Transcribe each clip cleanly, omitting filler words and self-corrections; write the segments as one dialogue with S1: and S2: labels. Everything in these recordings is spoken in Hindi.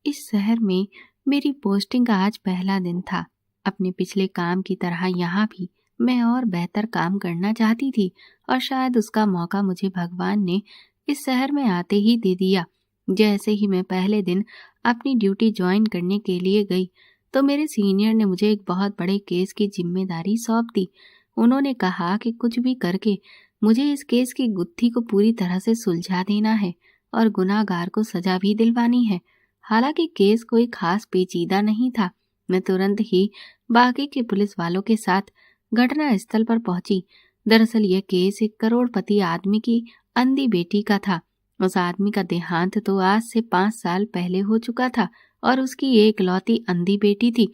S1: इस शहर में मेरी पोस्टिंग का आज पहला दिन था। अपने पिछले काम की तरह यहाँ भी मैं और बेहतर काम करना चाहती थी और शायद उसका मौका मुझे भगवान ने इस शहर में आते ही दे दिया। जैसे ही मैं पहले दिन अपनी ड्यूटी ज्वाइन करने के लिए गई तो मेरे सीनियर ने मुझे एक बहुत बड़े केस की जिम्मेदारी सौंप दी। उन्होंने कहा कि कुछ भी करके मुझे इस केस की गुत्थी को पूरी तरह से सुलझा देना है और गुनाहगार को सजा भी दिलवानी है। हालांकि केस कोई खास पेचीदा नहीं था। मैं तुरंत ही बाकी के पुलिस वालों के साथ घटना स्थल पर पहुंची। दरअसल यह केस एक करोड़पति आदमी की अंधी बेटी का था। उस आदमी का देहांत तो आज से 5 साल पहले हो चुका था और उसकी एक लौती अंधी बेटी थी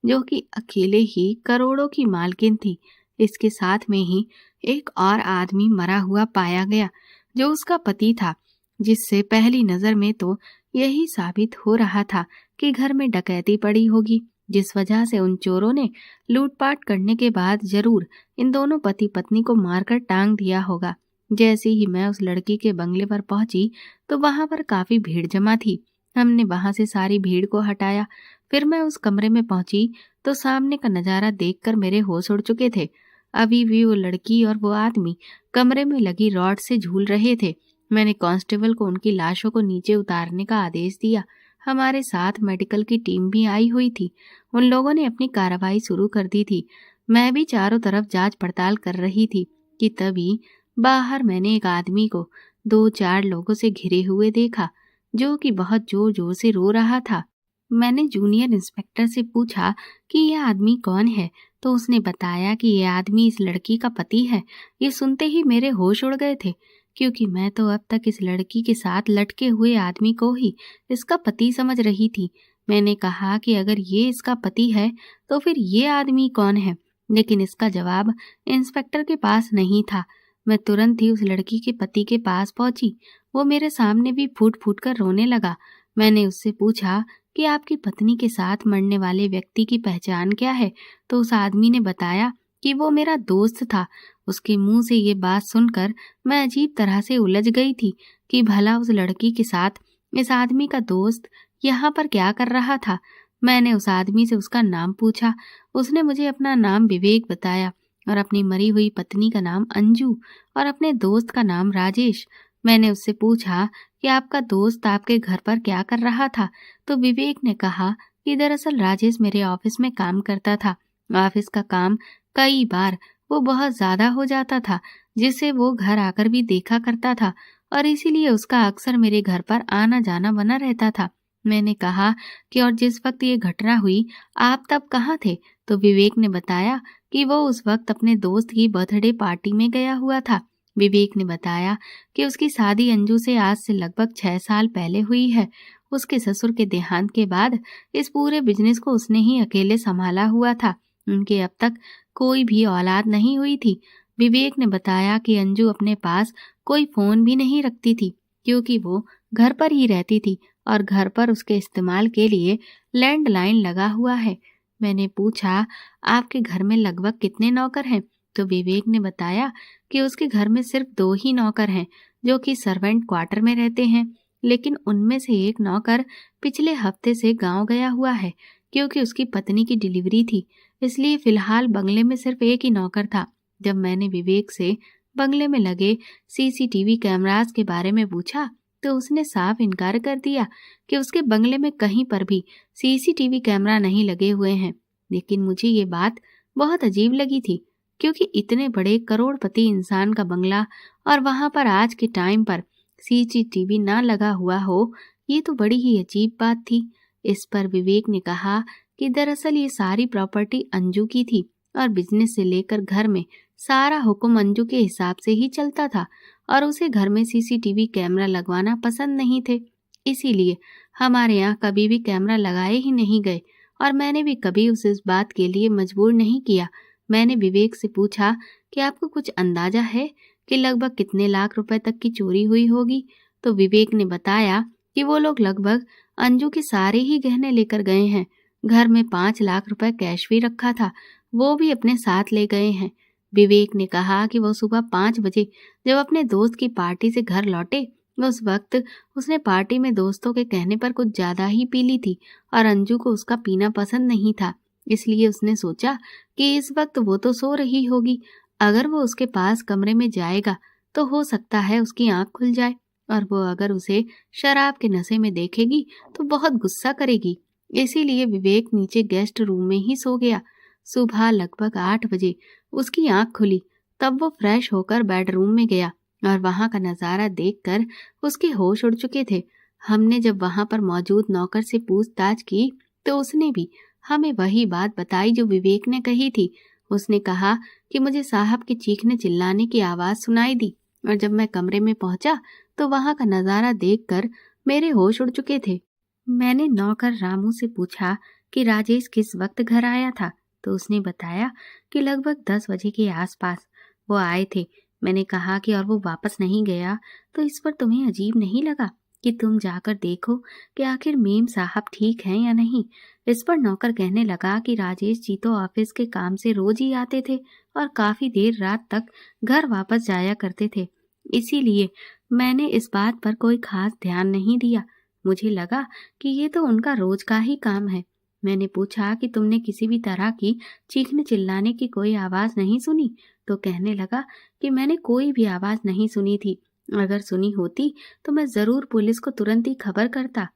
S1: जो कि अकेले ही करोड़ों की मालकिन थी। इसके साथ में ही एक और आदमी मरा हुआ पाया गया जो उसका पति था, जिससे पहली नजर में तो यही साबित हो रहा था कि घर में डकैती पड़ी होगी, जिस वजह से उन चोरों ने लूटपाट करने के बाद जरूर इन दोनों पति पत्नी को मारकर टांग दिया होगा। जैसे ही मैं उस लड़की के बंगले पर पहुंची तो वहां पर काफी भीड़ जमा थी। हमने वहां से सारी भीड़ को हटाया। फिर मैं उस कमरे में पहुंची तो सामने का नजारा देखकर मेरे होश उड़ चुके थे। अभी भी वो लड़की और वो आदमी कमरे में लगी रॉड से झूल रहे थे। मैंने कांस्टेबल को उनकी लाशों को नीचे उतारने का आदेश दिया। हमारे साथ मेडिकल की टीम भी आई हुई थी। उन लोगों ने अपनी कार्रवाई शुरू कर दी थी। मैं भी चारों तरफ जांच पड़ताल कर रही थी कि तभी बाहर मैंने एक आदमी को 2-4 लोगों से घिरे हुए देखा जो कि बहुत जोर जोर से रो रहा था। मैंने जूनियर इंस्पेक्टर से पूछा कि यह आदमी कौन है तो उसने बताया कि यह आदमी इस लड़की का पति है। ये सुनते ही मेरे होश उड़ गए थे क्योंकि मैं तो अब तक इस लड़की के साथ लटके हुए आदमी को ही इसका पति समझ रही थी। मैंने कहा कि अगर ये इसका पति है तो फिर ये आदमी कौन है, लेकिन इसका जवाब इंस्पेक्टर के पास नहीं था। मैं तुरंत ही उस लड़की के पति के पास पहुंची। वो मेरे सामने भी फूट फूट कर रोने लगा। मैंने उससे पूछा कि आपकी पत्नी के साथ मरने वाले व्यक्ति की पहचान क्या है, तो उस आदमी ने बताया कि वो मेरा दोस्त था। उसके मुंह से ये बात सुनकर मैं अजीब तरह से उलझ गई थी कि भला उस लड़की के साथ इस आदमी का दोस्त यहाँ पर क्या कर रहा था। मैंने उस आदमी से उसका नाम पूछा। उसने मुझे अपना नाम विवेक बताया और अपनी मरी हुई पत्नी का नाम अंजू और अपने दोस्त का नाम राजेश। मैंने उससे पूछा कि आपका दोस्त आपके घर पर क्या कर रहा था, तो विवेक ने कहा कि दरअसल राजेश मेरे ऑफिस में काम करता था। ऑफिस का काम कई बार वो बहुत ज्यादा हो जाता था जिसे वो घर आकर भी देखा करता था और इसीलिए उसका अक्सर मेरे घर पर आना जाना बना रहता था। मैंने कहा कि और जिस वक्त ये घटना हुई आप तब कहाँ थे, तो विवेक ने बताया कि वो उस वक्त अपने दोस्त की बर्थडे पार्टी में गया हुआ था। विवेक ने बताया कि उसकी शादी अंजू से आज से लगभग 6 साल पहले हुई है। उसके ससुर के देहांत के बाद इस पूरे बिजनेस को उसने ही अकेले संभाला हुआ था। उनके अब तक कोई भी औलाद नहीं हुई थी। विवेक ने बताया कि अंजू अपने पास कोई फोन भी नहीं रखती थी क्योंकि वो घर पर ही रहती थी और घर पर उसके इस्तेमाल के लिए लैंडलाइन लगा हुआ है। मैंने पूछा आपके घर में लगभग कितने नौकर हैं, तो विवेक ने बताया कि उसके घर में सिर्फ 2 ही नौकर हैं जो कि सर्वेंट क्वार्टर में रहते हैं, लेकिन उनमें से एक नौकर पिछले हफ्ते से गांव गया हुआ है क्योंकि उसकी पत्नी की डिलीवरी थी, इसलिए फिलहाल बंगले में सिर्फ एक ही नौकर था। जब मैंने विवेक से बंगले में लगे सीसीटीवी कैमरास के बारे में पूछा तो उसने साफ इनकार कर दिया कि उसके बंगले में कहीं पर भी सीसीटीवी कैमरा नहीं लगे हुए हैं। लेकिन मुझे ये बात बहुत अजीब लगी थी क्योंकि इतने बड़े करोड़पति इंसान का बंगला और वहां पर आज के टाइम पर सीसीटीवी ना लगा हुआ हो, ये तो बड़ी ही अजीब बात थी। इस पर विवेक ने कहा कि दरअसल ये सारी प्रॉपर्टी अंजू की थी और बिजनेस से लेकर घर में सारा हुक्म अंजू के हिसाब से ही चलता था और उसे घर में सीसीटीवी कैमरा लगवाना पसंद नहीं थे। इसीलिए हमारे यहाँ कभी भी कैमरा लगाए ही नहीं गए और मैंने भी कभी उसे इस बात के लिए मजबूर नहीं किया। मैंने विवेक से पूछा कि आपको कुछ अंदाजा है कि लगभग कितने लाख रुपए तक की चोरी हुई होगी, तो विवेक ने बताया कि वो लोग लगभग अंजू के सारे ही गहने लेकर गए हैं। घर में 5 लाख रुपए कैश भी रखा था, वो भी अपने साथ ले गए हैं। विवेक ने कहा कि वो सुबह 5 बजे जब अपने दोस्त की पार्टी से घर लौटे उस वक्त उसने पार्टी में दोस्तों के कहने पर कुछ ज्यादा ही पी ली थी और अंजू को उसका पीना पसंद नहीं था। इसलिए उसने सोचा कि इस वक्त वो तो सो रही होगी, अगर वो उसके पास कमरे में जाएगा तो हो सकता है उसकी आंख खुल जाए और वो अगर उसे शराब के नशे में देखेगी तो बहुत गुस्सा करेगी। इसीलिए विवेक नीचे गेस्ट रूम में ही सो गया। सुबह लगभग 8 बजे उसकी आंख खुली। तब वो फ्रेश होकर बेडरूम में गया और वहां का नजारा देखकर उसके होश उड़ चुके थे। हमने जब वहां पर मौजूद नौकर से पूछताछ की तो उसने भी हमें वही बात बताई जो विवेक ने कही थी। उसने कहा कि मुझे साहब के चीखने चिल्लाने की आवाज सुनाई दी और जब मैं कमरे में पहुंचा तो वहां का नजारा देखकर मेरे होश उड़ चुके थे। मैंने नौकर रामू से पूछा कि राजेश किस वक्त घर आया था तो उसने बताया कि लगभग 10 बजे के आसपास वो आए थे। मैंने कहा कि और वो वापस नहीं गया तो इस पर तुम्हें अजीब नहीं लगा कि तुम जाकर देखो कि आखिर मेम साहब ठीक हैं या नहीं। इस पर नौकर कहने लगा कि राजेश जी तो ऑफिस के काम से रोज ही आते थे और काफी देर रात तक घर वापस जाया करते थे, इसीलिए मैंने इस बात पर कोई खास ध्यान नहीं दिया। मुझे लगा कि ये तो उनका रोज का ही काम है। मैंने पूछा कि तुमने किसी भी तरह की चीखने चिल्लाने की कोई आवाज नहीं सुनी तो कहने लगा कि मैंने कोई भी आवाज नहीं सुनी थी, अगर सुनी होती तो मैं जरूर पुलिस को तुरंत ही खबर करता।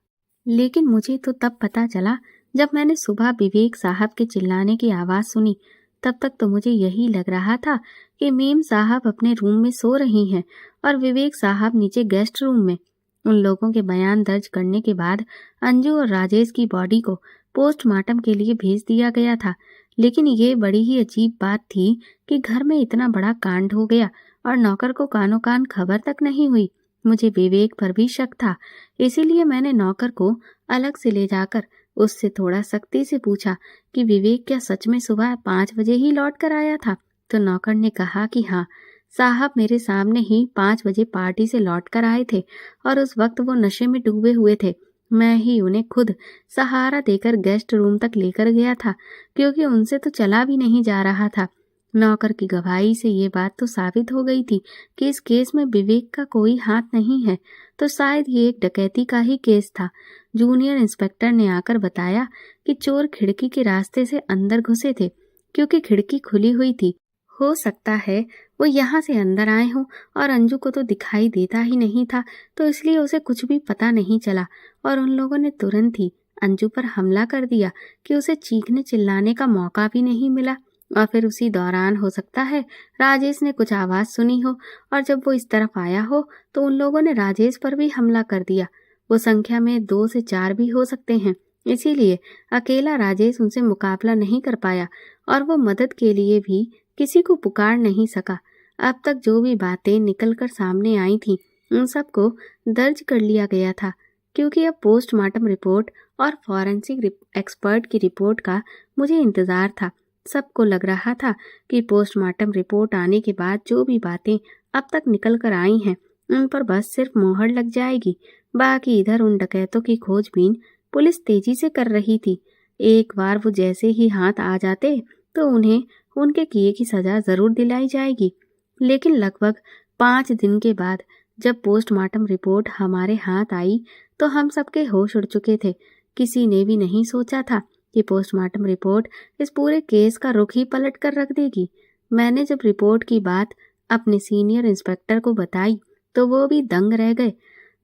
S1: लेकिन मुझे तो तब पता चला जब मैंने सुबह विवेक साहब के चिल्लाने की आवाज सुनी। तब तक तो मुझे यही लग रहा था कि मेम साहब अपने रूम में सो रही हैं और विवेक साहब नीचे गेस्ट रूम में। उन लोगों के बयान दर्ज करने के बाद अंजू और राजेश की बॉडी को पोस्टमार्टम के लिए भेज दिया गया था। लेकिन ये बड़ी ही अजीब बात थी कि घर में इतना बड़ा कांड हो गया और नौकर को कानो कान खबर तक नहीं हुई। मुझे विवेक पर भी शक था, इसीलिए मैंने नौकर को अलग से ले जाकर उससे थोड़ा सख्ती से पूछा कि विवेक क्या सच में सुबह 5 बजे ही लौट कर आया था। तो नौकर ने कहा कि हाँ, साहब मेरे सामने ही 5 बजे पार्टी से लौट कर आए थे और उस वक्त वो नशे में डूबे हुए थे। मैं ही उन्हें खुद सहारा देकर गेस्ट रूम तक लेकर गया था, क्योंकि उनसे तो चला भी नहीं जा रहा था। नौकर की गवाही से ये बात तो साबित हो गई थी कि इस केस में विवेक का कोई हाथ नहीं है, तो शायद ये एक डकैती का ही केस था। जूनियर इंस्पेक्टर ने आकर बताया कि चोर खिड़की के रास्ते से अंदर घुसे थे, क्योंकि खिड़की खुली हुई थी। हो सकता है वो यहाँ से अंदर आए हों और अंजू को तो दिखाई देता ही नहीं था, तो इसलिए उसे कुछ भी पता नहीं चला और उन लोगों ने तुरंत ही अंजू पर हमला कर दिया कि उसे चीखने चिल्लाने का मौका भी नहीं मिला। और फिर उसी दौरान हो सकता है राजेश ने कुछ आवाज सुनी हो और जब वो इस तरफ आया हो तो उन लोगों ने राजेश पर भी हमला कर दिया। वो संख्या में 2 से 4 भी हो सकते हैं, इसीलिए अकेला राजेश उनसे मुकाबला नहीं कर पाया और वो मदद के लिए भी किसी को पुकार नहीं सका। अब तक जो भी बातें निकलकर सामने आई थी उन सबको दर्ज कर लिया गया था, क्योंकि अब पोस्टमार्टम रिपोर्ट और फॉरेंसिक एक्सपर्ट की रिपोर्ट का मुझे इंतजार था। सबको लग रहा था कि पोस्टमार्टम रिपोर्ट आने के बाद जो भी बातें अब तक निकल कर आई हैं उन पर बस सिर्फ मोहर लग जाएगी। बाकी इधर उन डकैतों की खोजबीन पुलिस तेजी से कर रही थी। एक बार वो जैसे ही हाथ आ जाते तो उन्हें उनके किए की सजा जरूर दिलाई जाएगी। लेकिन लगभग 5 दिन के बाद जब पोस्टमार्टम रिपोर्ट हमारे हाथ आई तो हम सबके होश उड़ चुके थे। किसी ने भी नहीं सोचा था कि पोस्टमार्टम रिपोर्ट इस पूरे केस का रुख ही पलट कर रख देगी। मैंने जब रिपोर्ट की बात अपने सीनियर इंस्पेक्टर को बताई तो वो भी दंग रह गए।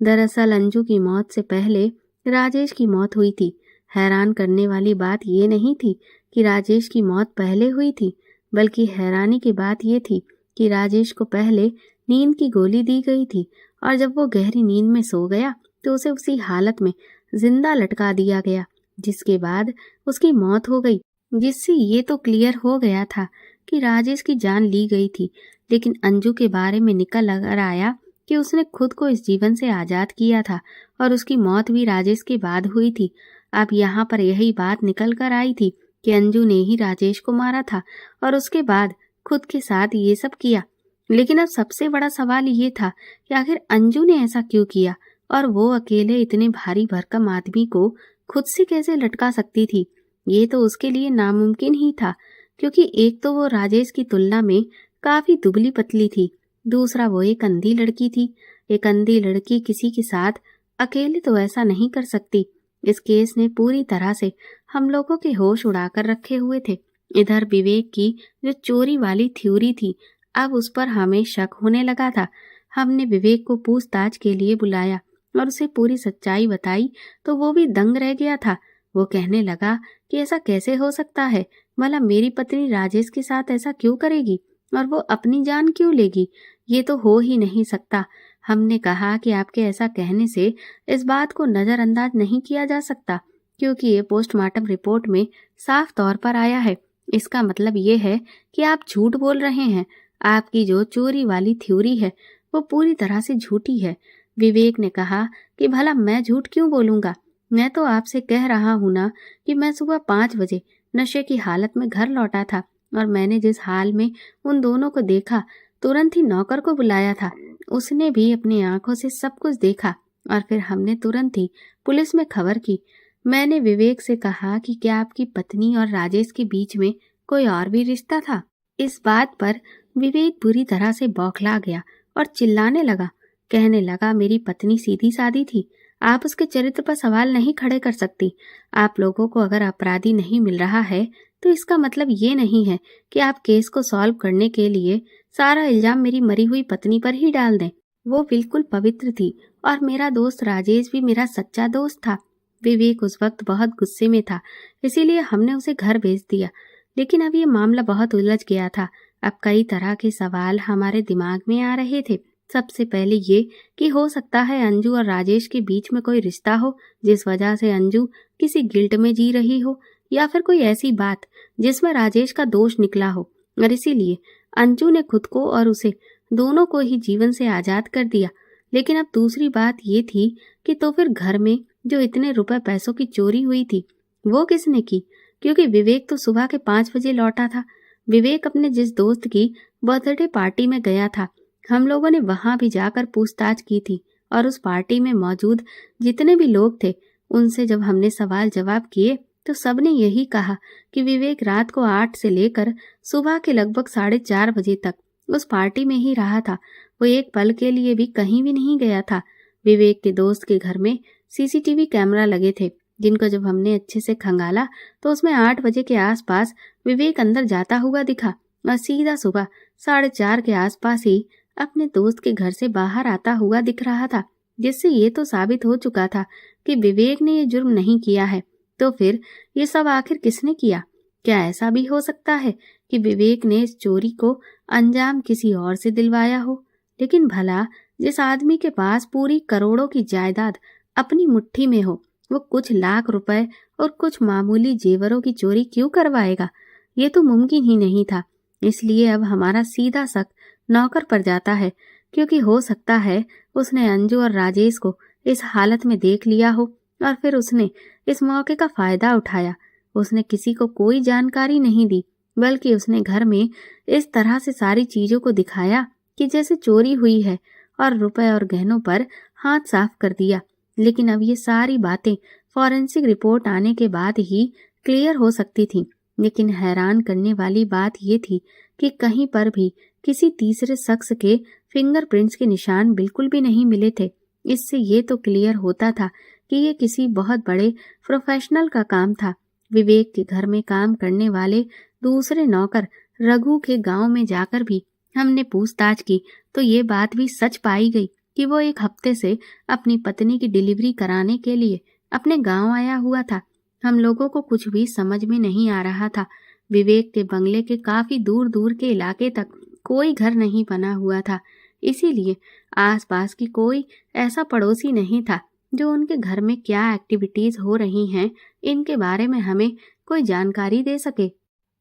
S1: दरअसल अंजू की मौत से पहले राजेश की मौत हुई थी। हैरान करने वाली बात ये नहीं थी कि राजेश की मौत पहले हुई थी, बल्कि हैरानी की बात ये थी कि राजेश को पहले नींद की गोली दी गई थी और जब वो गहरी नींद में सो गया तो उसे उसी हालत में जिंदा लटका दिया गया, जिसके बाद उसकी मौत हो गई। जिससे ये तो क्लियर हो गया था कि राजेश की जान ली गई थी, लेकिन अंजू के बारे में निकल कर आया कि उसने खुद को इस जीवन से आजाद किया था और उसकी मौत भी राजेश के बाद हुई थी। अब यहाँ पर यही बात निकल कर आई थी कि अंजू ने ही राजेश को मारा था और उसके बाद खुद के साथ ये सब किया। लेकिन अब सबसे बड़ा सवाल ये था कि आखिर अंजू ने ऐसा क्यों किया और वो अकेले इतने भारी भरकम आदमी को खुद से कैसे लटका सकती थी। ये तो उसके लिए नामुमकिन ही था, क्योंकि एक तो वो राजेश की तुलना में काफी दुबली पतली थी, दूसरा वो एक अंधी लड़की थी। एक अंधी लड़की किसी के साथ अकेले तो ऐसा नहीं कर सकती। इस केस ने पूरी तरह से हम लोगों के होश उड़ाकर रखे हुए थे। इधर विवेक की जो चोरी वाली थ्योरी थी, अब उस पर हमें शक होने लगा था। हमने विवेक को पूछताछ के लिए बुलाया और उसे पूरी सच्चाई बताई तो वो भी दंग रह गया था। वो कहने लगा कि ऐसा कैसे हो सकता है, भला मेरी पत्नी राजेश के साथ ऐसा क्यों करेगी और वो अपनी जान क्यों लेगी, ये तो हो ही नहीं सकता। हमने कहा कि आपके ऐसा कहने से इस बात को नजरअंदाज नहीं किया जा सकता, क्योंकि ये पोस्टमार्टम रिपोर्ट में साफ तौर पर आया है। इसका मतलब ये है कि आप झूठ बोल रहे हैं। आपकी जो चोरी वाली थ्योरी है वो पूरी तरह से झूठी है। विवेक ने कहा कि भला मैं झूठ क्यों बोलूंगा, मैं तो आपसे कह रहा हूं ना कि मैं सुबह 5 बजे नशे की हालत में घर लौटा था और मैंने जिस हाल में उन दोनों को देखा, तुरंत ही नौकर को बुलाया था। उसने भी अपनी आंखों से सब कुछ देखा और फिर हमने तुरंत ही पुलिस में खबर की। मैंने विवेक से कहा कि क्या आपकी पत्नी और राजेश के बीच में कोई और भी रिश्ता था। इस बात पर विवेक बुरी तरह से बौखला गया और चिल्लाने लगा। कहने लगा, मेरी पत्नी सीधी सादी थी, आप उसके चरित्र पर सवाल नहीं खड़े कर सकती। आप लोगों को अगर अपराधी नहीं मिल रहा है तो इसका मतलब ये नहीं है कि आप केस को सॉल्व करने के लिए सारा इल्जाम मेरी मरी हुई पत्नी पर ही डाल दें। वो बिल्कुल पवित्र थी और मेरा दोस्त राजेश भी मेरा सच्चा दोस्त था। विवेक उस वक्त बहुत गुस्से में था, इसीलिए हमने उसे घर भेज दिया। लेकिन अब ये मामला बहुत उलझ गया था। अब कई तरह के सवाल हमारे दिमाग में आ रहे थे। सबसे पहले ये कि हो सकता है अंजू और राजेश के बीच में कोई रिश्ता हो जिस वजह से अंजू किसी गिल्ट में जी रही हो, या फिर कोई ऐसी बात जिसमें राजेश का दोष निकला हो और इसीलिए अंजू ने खुद को और उसे दोनों को ही जीवन से आजाद कर दिया। लेकिन अब दूसरी बात ये थी कि तो फिर घर में जो इतने रुपए पैसों की चोरी हुई थी वो किसने की, क्योंकि विवेक तो सुबह के 5 बजे लौटा था। विवेक अपने जिस दोस्त की बर्थडे पार्टी में गया था, हम लोगों ने वहां भी जाकर पूछताछ की थी और उस पार्टी में मौजूद जितने भी लोग थे उनसे जब हमने सवाल जवाब किए तो सबने यही कहा कि विवेक रात को 8 से लेकर सुबह के लगभग 4:30 बजे तक उस पार्टी में ही रहा था। वो एक पल के लिए भी कहीं भी नहीं गया था। विवेक के दोस्त के घर में सीसीटीवी कैमरा लगे थे, जिनको जब हमने अच्छे से खंगाला तो उसमें 8 बजे के आसपास विवेक अंदर जाता हुआ दिखा और सीधा सुबह 4:30 के आसपास ही अपने दोस्त के घर से बाहर आता हुआ दिख रहा था, जिससे ये तो साबित हो चुका था कि विवेक ने ये जुर्म नहीं किया है। तो फिर ये सब आखिर किसने किया? क्या ऐसा भी हो सकता है कि विवेक ने इस चोरी को अंजाम किसी और से दिलवाया हो? लेकिन भला जिस आदमी के पास पूरी करोड़ों की जायदाद अपनी मुट्ठी में हो, वो कुछ लाख रुपए और कुछ मामूली जेवरों की चोरी क्यों करवाएगा? ये तो मुमकिन ही नहीं था। इसलिए अब हमारा सीधा शक नौकर पर जाता है, क्योंकि हो सकता है उसने अंजू और राजेश को इस हालत में देख लिया हो और फिर उसने इस मौके का फायदा उठाया। उसने किसी को कोई जानकारी नहीं दी, बल्कि उसने घर में इस तरह से सारी चीजों को दिखाया कि जैसे चोरी हुई है और रुपए और गहनों पर हाथ साफ कर दिया। लेकिन अब ये सारी बातें फॉरेंसिक रिपोर्ट आने के बाद ही क्लियर हो सकती थी। लेकिन हैरान करने वाली बात ये थी कि कहीं पर भी किसी तीसरे शख्स के फिंगरप्रिंट्स के निशान बिल्कुल भी नहीं मिले थे। इससे ये तो क्लियर होता था कि ये किसी बहुत बड़े प्रोफेशनल का काम था। विवेक के घर में काम करने वाले दूसरे नौकर रघु के गांव में जाकर भी हमने पूछताछ की तो ये बात भी सच पाई गई कि वो 1 हफ्ते से अपनी पत्नी की डिलीवरी कराने के लिए अपने गांव आया हुआ था। हम लोगों को कुछ भी समझ में नहीं आ रहा था। विवेक के बंगले के काफी दूर दूर के इलाके तक कोई घर नहीं बना हुआ था, इसीलिए आसपास की कोई ऐसा पड़ोसी नहीं था जो उनके घर में क्या एक्टिविटीज हो रही हैं इनके बारे में हमें कोई जानकारी दे सके।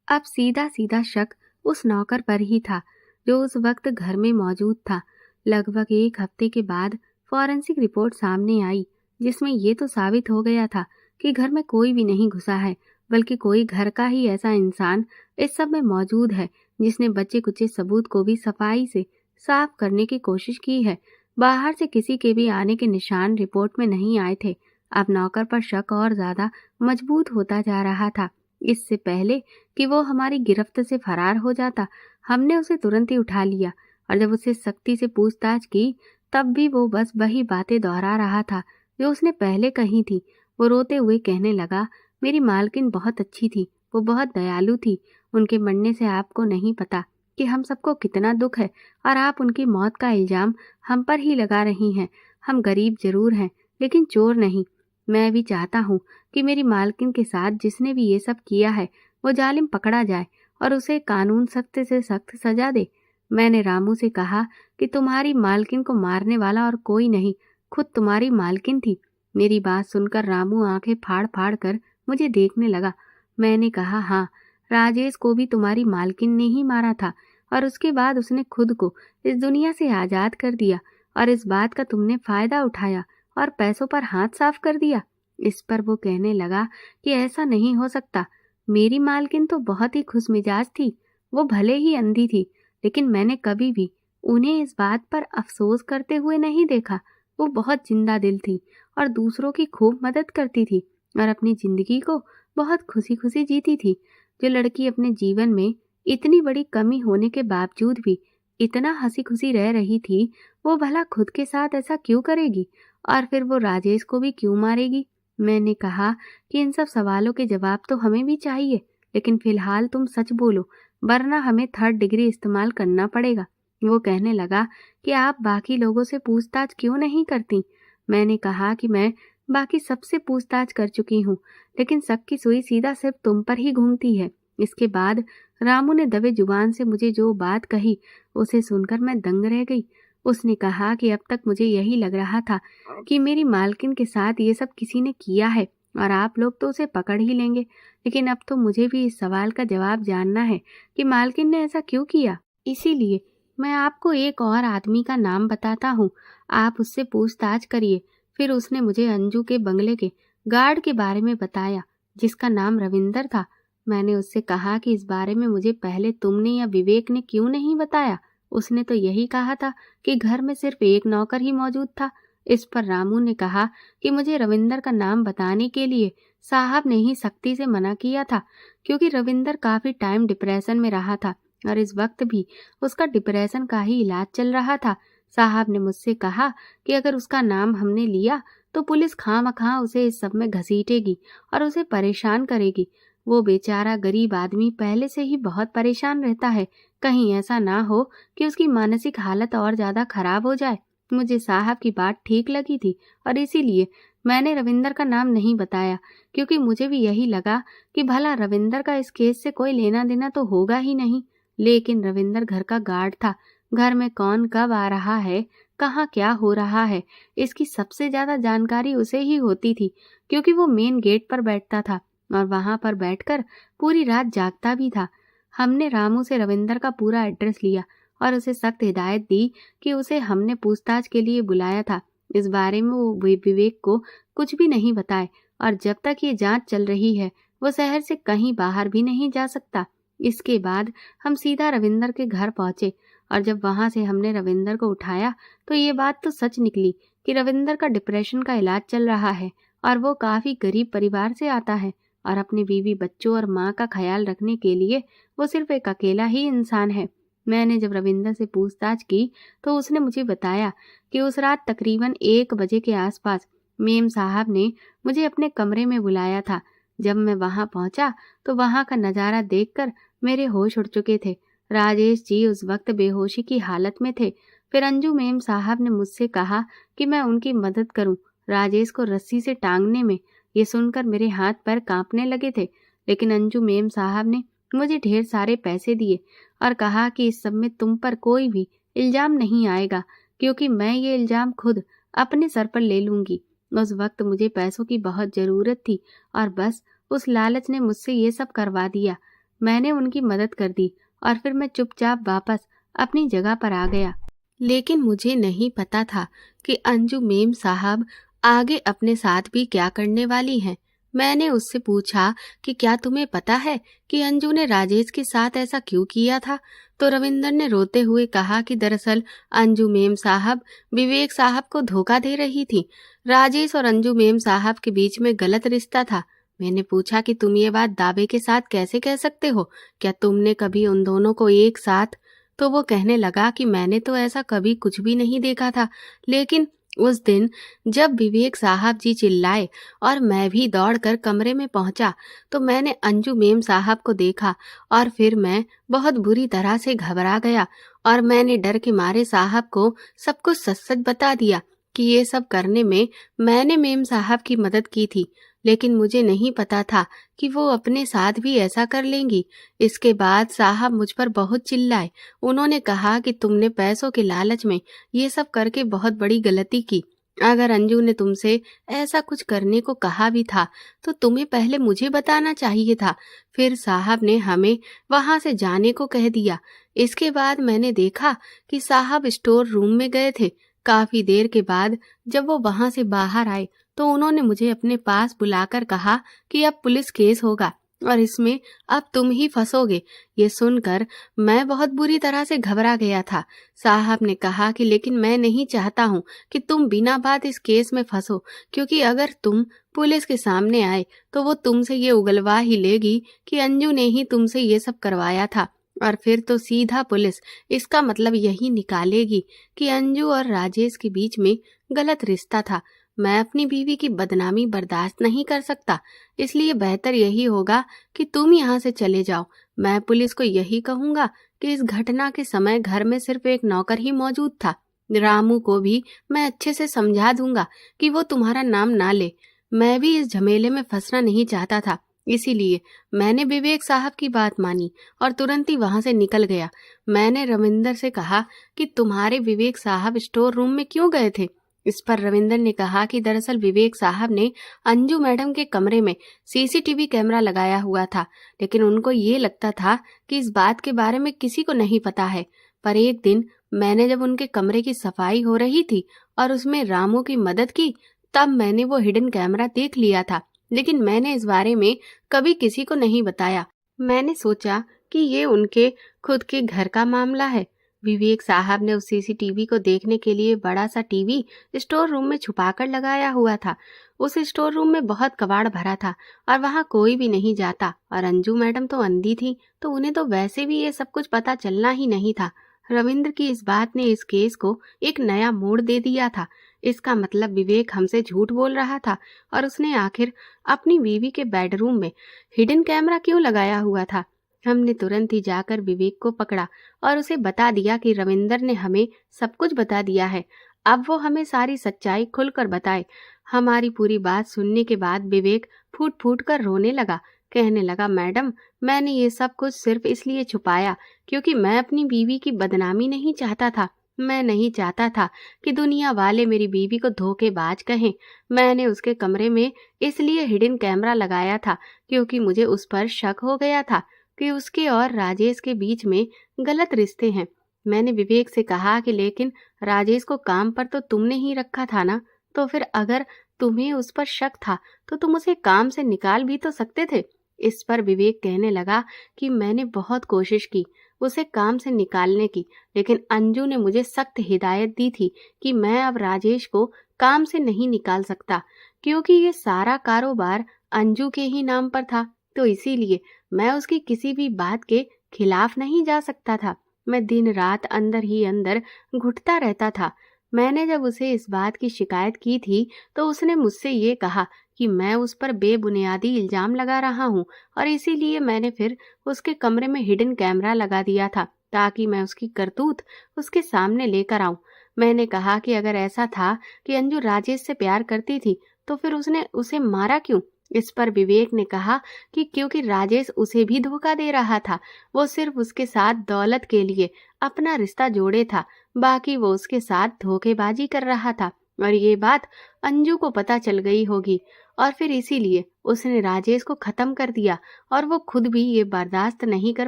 S1: अब सीधा सीधा शक उस नौकर पर ही था जो उस वक्त घर में मौजूद था। लगभग 1 हफ्ते के बाद फॉरेंसिक रिपोर्ट सामने आई, जिसमें ये तो साबित हो गया था कि घर में कोई भी नहीं घुसा है, बल्कि कोई घर का ही ऐसा इंसान इस सब में मौजूद है जिसने बचे कुचे सबूत को भी सफाई से साफ करने की कोशिश की है। बाहर से किसी के भी आने के निशान रिपोर्ट में नहीं आए थे। अब नौकर पर शक और ज्यादा मजबूत होता जा रहा था। इससे पहले कि वो हमारी गिरफ्त से फरार हो जाता, हमने उसे तुरंत ही उठा लिया और जब उससे सख्ती से पूछताछ की तब भी वो बस वही बातें दोहरा रहा था जो उसने पहले कही थी। वो रोते हुए कहने लगा, मेरी मालकिन बहुत अच्छी थी, वो बहुत दयालु थी। उनके मरने से आपको नहीं पता कि हम सबको कितना दुख है और आप उनकी मौत का इल्जाम हम पर ही लगा रही हैं। हम गरीब जरूर हैं लेकिन चोर नहीं। मैं भी चाहता हूँ कि मेरी मालकिन के साथ जिसने भी ये सब किया है वो जालिम पकड़ा जाए और उसे कानून सख्त से सख्त सजा दे। मैंने रामू से कहा कि तुम्हारी मालकिन को मारने वाला और कोई नहीं, खुद तुम्हारी मालकिन थी। मेरी बात सुनकर रामू आंखें फाड़ फाड़ कर मुझे देखने लगा। मैंने कहा, हाँ, राजेश को भी तुम्हारी मालकिन ने ही मारा था और उसके बाद उसने खुद को इस दुनिया से आजाद कर दिया और इस बात का तुमने फायदा उठाया और पैसों पर हाथ साफ कर दिया। इस पर वो कहने लगा कि ऐसा नहीं हो सकता। मेरी मालकिन तो बहुत ही खुशमिजाज थी। वो भले ही अंधी थी लेकिन मैंने कभी भी उन्हें इस बात पर अफसोस करते हुए नहीं देखा। वो बहुत जिंदा दिल थी और दूसरों की खूब मदद करती थी और अपनी जिंदगी को बहुत खुशी खुशी जीती थी। जो लड़की अपने जीवन में इतनी बड़ी कमी होने के बावजूद भी इतना हंसी खुशी रह रही थी, वो भला खुद के साथ ऐसा क्यों करेगी? और फिर वो राजेश को भी क्यों मारेगी? मैंने कहा कि इन सब सवालों के जवाब तो हमें भी चाहिए, लेकिन फिलहाल तुम सच बोलो, वरना हमें 3rd डिग्री इस्तेमाल करना पड़ेगा। वो कहने लगा कि आप बाकी लोगों से पूछताछ क्यों नहीं करती? मैंने कहा कि मैं बाकी सबसे पूछताछ कर चुकी हूँ, लेकिन शक की सुई सीधा सिर्फ तुम पर ही घूमती है। इसके बाद रामू ने दबे जुबान से मुझे जो बात कही उसे सुनकर मैं दंग रह गई। उसने कहा कि अब तक मुझे यही लग रहा था कि मेरी मालकिन के साथ ये सब किसी ने किया है और आप लोग तो उसे पकड़ ही लेंगे, लेकिन अब तो मुझे भी इस सवाल का जवाब जानना है कि मालकिन ने ऐसा क्यों किया। इसीलिए मैं आपको एक और आदमी का नाम बताता हूँ, आप उससे पूछताछ करिए। फिर उसने मुझे अंजू के बंगले के गार्ड के बारे में बताया जिसका नाम रविंदर था। मैंने उससे कहा कि इस बारे में मुझे पहले तुमने या विवेक ने क्यों नहीं बताया। उसने तो यही कहा था कि घर में सिर्फ एक नौकर ही मौजूद था। इस पर रामू ने कहा कि मुझे रविंदर का नाम बताने के लिए साहब ने ही सख्ती से मना किया था, क्योंकि रविंदर काफी टाइम डिप्रेशन में रहा था और इस वक्त भी उसका डिप्रेशन का ही इलाज चल रहा था। साहब ने मुझसे कहा कि अगर उसका नाम हमने लिया तो पुलिस खामखा उसे इस सब में घसीटेगी और उसे परेशान करेगी। वो बेचारा गरीब आदमी पहले से ही बहुत परेशान रहता है, कहीं ऐसा ना हो कि उसकी मानसिक हालत और ज्यादा खराब हो जाए। मुझे साहब की बात ठीक लगी थी और इसीलिए मैंने रविंदर का नाम नहीं बताया, क्योंकि मुझे भी यही लगा कि भला रविंदर का इस केस से कोई लेना देना तो होगा ही नहीं। लेकिन रविंदर घर का गार्ड था। घर में कौन कब आ रहा है, कहाँ क्या हो रहा है, इसकी सबसे ज्यादा जानकारी उसे ही होती थी, क्योंकि वो मेन गेट पर बैठता था और वहां पर बैठकर पूरी रात जागता भी था। हमने रामू से रविंदर का पूरा एड्रेस लिया और उसे सख्त हिदायत दी कि उसे हमने पूछताछ के लिए बुलाया था। इस बारे में वो विवेक को कुछ भी नहीं बताए और जब तक ये जांच चल रही है वो शहर से कहीं बाहर भी नहीं जा सकता। इसके बाद हम सीधा रविंदर के घर पहुंचे और जब वहां से हमने रविंदर को उठाया तो ये बात तो सच निकली कि रविंदर का डिप्रेशन का इलाज चल रहा है और वो काफी गरीब परिवार से आता है और अपने बीवी बच्चों और माँ का ख्याल रखने के लिए वो सिर्फ एक अकेला ही इंसान है। मैंने जब रविंदर से पूछताछ की तो उसने मुझे बताया कि उस रात तकरीबन 1 बजे के आसपास मेम साहब ने मुझे अपने कमरे में बुलाया था। जब मैं वहां पहुंचा तो वहां का नजारा देखकर मेरे होश उड़ चुके थे। राजेश जी उस वक्त बेहोशी की हालत में थे। फिर अंजू मेम साहब ने मुझसे कहा कि मैं उनकी मदद करूं राजेश को रस्सी से टांगने में। ये सुनकर मेरे हाथ पैर कांपने लगे थे, लेकिन अंजू मेम साहब ने मुझे ढेर सारे पैसे दिए और कहा कि इस सब में तुम पर कोई भी इल्जाम नहीं आएगा, क्योंकि मैं ये इल्जाम खुद अपने सर पर ले लूंगी। उस वक्त मुझे पैसों की बहुत जरूरत थी और बस उस लालच ने मुझसे ये सब करवा दिया। मैंने उनकी मदद कर दी और फिर मैं चुपचाप वापस अपनी जगह पर आ गया। लेकिन मुझे नहीं पता था कि अंजू मेम साहब आगे अपने साथ भी क्या करने वाली हैं। मैंने उससे पूछा कि क्या तुम्हें पता है कि अंजू ने राजेश के साथ ऐसा क्यों किया था? तो रविंदर ने रोते हुए कहा कि दरअसल अंजू मेम साहब विवेक साहब को धोखा दे रही थी। राजेश और अंजू मेम साहब के बीच में गलत रिश्ता था। मैंने पूछा कि तुम ये बात दावे के साथ कैसे कह सकते हो? क्या तुमने कभी उन दोनों को एक साथ तो वो कहने लगा कि मैंने तो ऐसा कभी कुछ भी नहीं देखा था। लेकिन उस दिन जब विवेक साहब जी चिल्लाए और मैं भी दौड़कर कमरे में पहुंचा, तो मैंने अंजू मेम साहब को देखा और फिर मैं बहुत बुरी तरह से घबरा गया और मैंने डर के मारे साहब को सब कुछ सच सच बता दिया कि ये सब करने में मैंने मेम साहब की मदद की थी। लेकिन मुझे नहीं पता था कि वो अपने साथ भी ऐसा कर लेंगी। इसके बाद साहब मुझ पर बहुत चिल्लाए। उन्होंने कहा कि तुमने पैसों के लालच में ये सब करके बहुत बड़ी गलती की। अगर अंजू ने तुमसे ऐसा कुछ करने को कहा भी था तो तुम्हें पहले मुझे बताना चाहिए था। फिर साहब ने हमें वहां से जाने को कह दिया। इसके बाद मैंने देखा कि साहब स्टोर रूम में गए थे। काफी देर के बाद जब वो वहां से बाहर आए तो उन्होंने मुझे अपने पास बुलाकर कहा कि अब पुलिस केस होगा और इसमें अब तुम ही फंसोगे। ये सुनकर मैं बहुत बुरी तरह से घबरा गया था। साहब ने कहा कि लेकिन मैं नहीं चाहता हूँ कि तुम बिना बात इस केस में फंसो, क्योंकि अगर तुम पुलिस के सामने आए तो वो तुमसे ये उगलवा ही लेगी कि अंजू ने ही तुमसे ये सब करवाया था, और फिर तो सीधा पुलिस इसका मतलब यही निकालेगी कि अंजू और राजेश के बीच में गलत रिश्ता था। मैं अपनी बीवी की बदनामी बर्दाश्त नहीं कर सकता, इसलिए बेहतर यही होगा कि तुम यहाँ से चले जाओ। मैं पुलिस को यही कहूंगा कि इस घटना के समय घर में सिर्फ एक नौकर ही मौजूद था। रामू को भी मैं अच्छे से समझा दूंगा कि वो तुम्हारा नाम ना ले। मैं भी इस झमेले में फंसना नहीं चाहता था, इसीलिए मैंने विवेक साहब की बात मानी और तुरंत ही वहां से निकल गया। मैंने रविंदर से कहा कि तुम्हारे विवेक साहब स्टोर रूम में क्यों गए थे। इस पर रविंदर ने कहा कि दरअसल विवेक साहब ने अंजू मैडम के कमरे में सीसीटीवी कैमरा लगाया हुआ था, लेकिन उनको ये लगता था कि इस बात के बारे में किसी को नहीं पता है। पर एक दिन मैंने जब उनके कमरे की सफाई हो रही थी और उसमें रामू की मदद की, तब मैंने वो हिडन कैमरा देख लिया था, लेकिन मैंने इस बारे में कभी किसी को नहीं बताया। मैंने सोचा कि ये उनके खुद के घर का मामला है। विवेक साहब ने उस सीसीटीवी को देखने के लिए बड़ा सा टीवी स्टोर रूम में छुपाकर लगाया हुआ था। उस स्टोर रूम में बहुत कबाड़ भरा था और वहां कोई भी नहीं जाता, और अंजू मैडम तो अंधी थी, तो उन्हें तो वैसे भी ये सब कुछ पता चलना ही नहीं था। रविंद्र की इस बात ने इस केस को एक नया मोड़ दे दिया था। इसका मतलब विवेक हमसे झूठ बोल रहा था, और उसने आखिर अपनी बीवी के बेडरूम में हिडन कैमरा क्यों लगाया हुआ था। हमने तुरंत ही जाकर विवेक को पकड़ा और उसे बता दिया कि रविंदर ने हमें सब कुछ बता दिया है। अब वो हमें सारी सच्चाई खुलकर बताए। हमारी पूरी बात सुनने के बाद विवेक फूट फूट कर रोने लगा। कहने लगा, मैडम, मैंने ये सब कुछ सिर्फ इसलिए छुपाया क्योंकि मैं अपनी बीवी की बदनामी नहीं चाहता था। मैं नहीं चाहता था कि दुनिया वाले मेरी बीवी को धोखेबाज कहें। मैंने उसके कमरे में इसलिए हिडन कैमरा लगाया था क्योंकि मुझे उस पर शक हो गया था कि उसके और राजेश के बीच में गलत रिश्ते हैं। मैंने विवेक से कहा कि लेकिन राजेश को काम पर तो तुमने ही रखा था ना, तो फिर अगर तुम्हें उस पर शक था तो तुम उसे काम से निकाल भी तो सकते थे। इस पर विवेक कहने लगा कि मैंने बहुत कोशिश की उसे काम से निकालने की, लेकिन अंजू ने मुझे सख्त हिदायत दी थी कि मैं अब राजेश को काम से नहीं निकाल सकता, क्योंकि ये सारा कारोबार अंजू के ही नाम पर था, तो इसीलिए मैं उसकी किसी भी बात के खिलाफ नहीं जा सकता था। मैं दिन रात अंदर ही अंदर घुटता रहता था। मैंने जब उसे इस बात की शिकायत की थी तो उसने मुझसे ये कहा कि मैं उस पर बेबुनियादी इल्जाम लगा रहा हूँ, और इसीलिए मैंने फिर उसके कमरे में हिडन कैमरा लगा दिया था ताकि मैं उसकी करतूत उसके सामने लेकर आऊं। मैंने कहा कि अगर ऐसा था कि अंजू राजेश से प्यार करती थी तो फिर उसने उसे मारा क्यों। इस पर विवेक ने कहा कि क्योंकि राजेश उसे भी धोखा दे रहा था। वो सिर्फ उसके साथ दौलत के लिए अपना रिश्ता जोड़े था, बाकी वो उसके साथ धोखेबाजी कर रहा था, और ये बात अंजू को पता चल गई होगी, और फिर इसीलिए उसने राजेश को खत्म कर दिया। और वो खुद भी ये बर्दाश्त नहीं कर